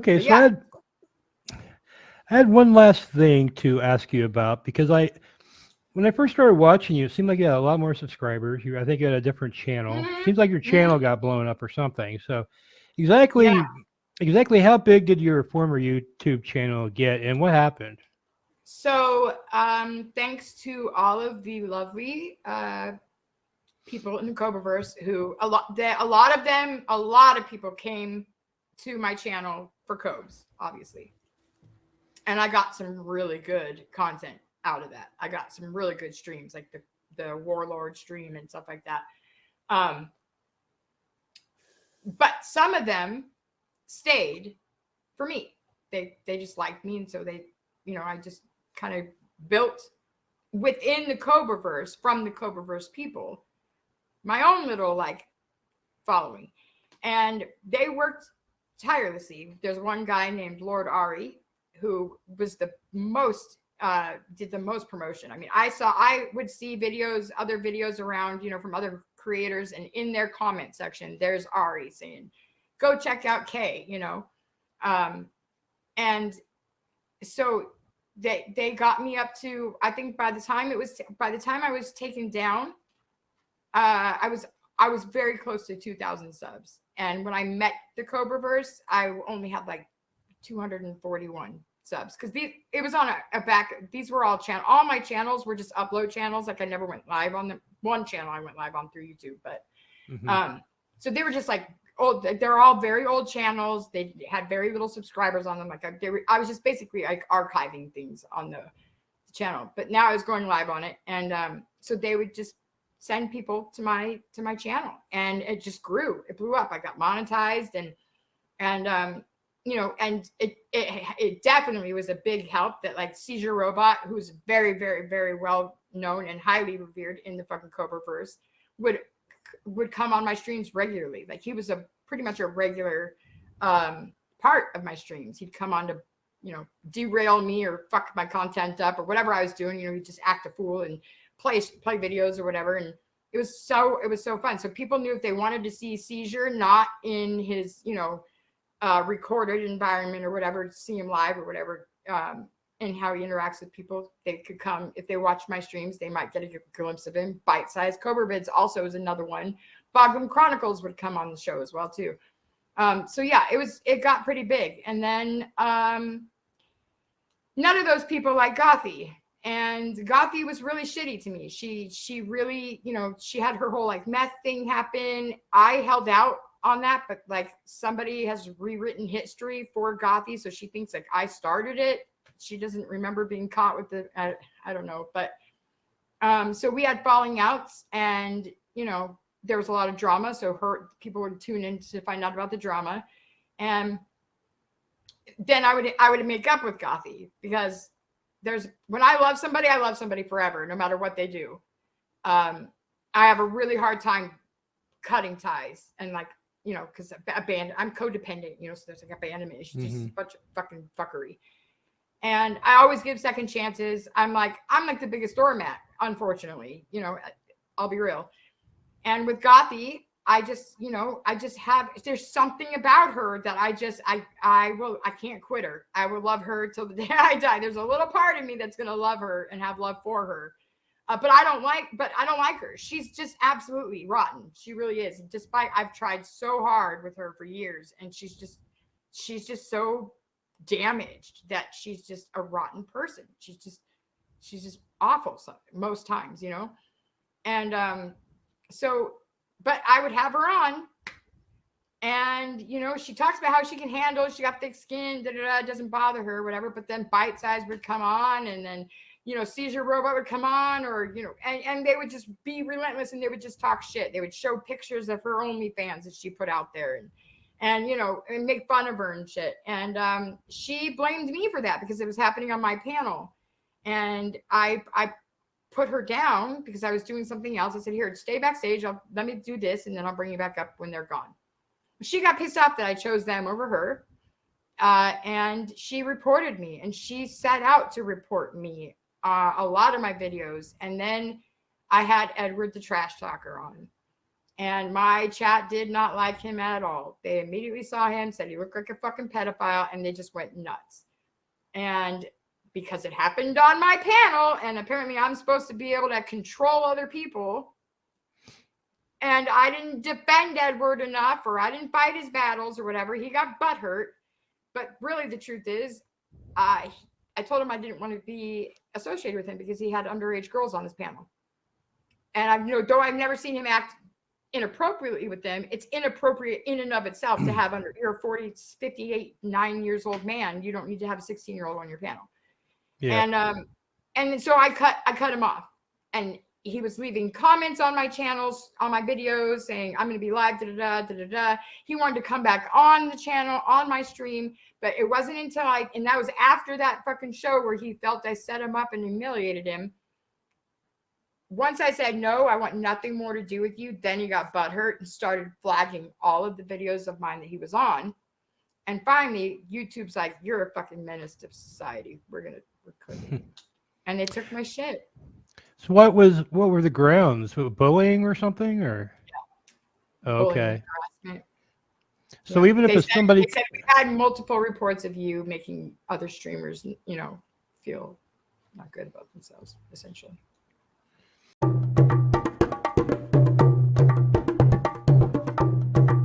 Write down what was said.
Okay, But so yeah, I had one last thing to ask you about because when I first started watching you, it seemed like you had a lot more subscribers. I think you had a different channel. hmm Seems like your hmm channel got blown up or something. So, yeah. exactly, exactly how big did your former YouTube channel get, and what happened? So, thanks to all of the lovely people in the Cobraverse who a lot of people came to my channel for Cobes, obviously, and I got some really good content out of that. I got some really good streams, like the Warlord stream and stuff like that. Um, but some of them stayed for me. They just liked me, and so I just kind of built within the Cobraverse from the Cobraverse people my own little like following, and they worked tirelessly. There's one guy named Lord Ari who was the most did the most promotion. I mean, I would see other videos around, from other creators, and in their comment section, there's Ari saying, "Go check out Kay," um, and so they got me up to, I think by the time I was taken down, I was very close to 2,000 subs. And when I met the Cobraverse, I only had like 241 subs because it was on a back. These were all my channels were just upload channels. Like I never went live on the one channel. I went live on through YouTube, but Hmm. so they were just like old. They're all very old channels. They had very little subscribers on them. Like I was just basically like archiving things on the channel. But now I was going live on it, and so they would just send people to my channel, and it just grew. It blew up. I got monetized, and and it definitely was a big help that like Seizure Robot, who's very very very well known and highly revered in the fucking Cobraverse, would come on my streams regularly. Like he was a pretty much a regular part of my streams. He'd come on to derail me or fuck my content up or whatever I was doing. He'd just act a fool and play videos or whatever. And it was so fun. So people knew if they wanted to see Seizure not in his recorded environment or whatever, to see him live or whatever, and how he interacts with people, they could come. If they watch my streams, they might get a glimpse of him. Bite Size Cobra Vids also is another one. Boglum Chronicles would come on the show as well too. So yeah, it got pretty big. And then none of those people like Gothie. And Gothie was really shitty to me. She really, she had her whole like meth thing happen. I held out on that, but like somebody has rewritten history for Gothie, so she thinks like I started it. She doesn't remember being caught with I don't know, but so we had falling outs, and there was a lot of drama, so people would tune in to find out about the drama, and then I would make up with Gothie, because when I love somebody forever, no matter what they do. I have a really hard time cutting ties, and like, because I'm codependent, so there's like abandonment. It's just Hmm. a bunch of fucking fuckery. And I always give second chances. I'm like the biggest doormat, unfortunately. I'll be real. And with Gothie, I just have, there's something about her that I can't quit her. I will love her till the day I die. There's a little part of me that's gonna love her and have love for her. But I don't like her. She's just absolutely rotten. She really is. Despite I've tried so hard with her for years, and she's just so damaged that she's just a rotten person. She's just awful most times, And so, but I would have her on, and she talks about how she can handle it. She got thick skin, it doesn't bother her, whatever. But then Bite Size would come on, and then Seizure Robot would come on, or and they would just be relentless, and they would just talk shit. They would show pictures of her OnlyFans that she put out there, and and make fun of her and shit. And she blamed me for that because it was happening on my panel, and I put her down because I was doing something else. I said, "Here, stay backstage. Let me do this, and then I'll bring you back up when they're gone." She got pissed off that I chose them over her, and she reported me, and she set out to report me a lot of my videos. And then I had Edward the Trash Talker on, And my chat did not like him at all. They immediately saw him, said he looked like a fucking pedophile, and they just went nuts. And because it happened on my panel, and apparently I'm supposed to be able to control other people, and I didn't defend Edward enough, or I didn't fight his battles or whatever, he got butthurt. But really the truth is, I told him I didn't want to be associated with him because he had underage girls on his panel. And though I've never seen him act inappropriately with them, it's inappropriate in and of itself to have you're a 40, 58, 9 years old man. You don't need to have a 16-year-old on your panel. Yeah. And so I cut him off, and he was leaving comments on my channels, on my videos, saying I'm going to be live, He wanted to come back on the channel, on my stream, but it wasn't until and that was after that fucking show where he felt I set him up and humiliated him. Once I said, no, I want nothing more to do with you, then he got butthurt and started flagging all of the videos of mine that he was on. And finally, YouTube's like, you're a fucking menace to society. We're cooking. And they took my shit. So what were the grounds? Bullying or something, or? Yeah. Okay. Bullying, harassment. So even if somebody, they said we've had multiple reports of you making other streamers, feel not good about themselves, essentially.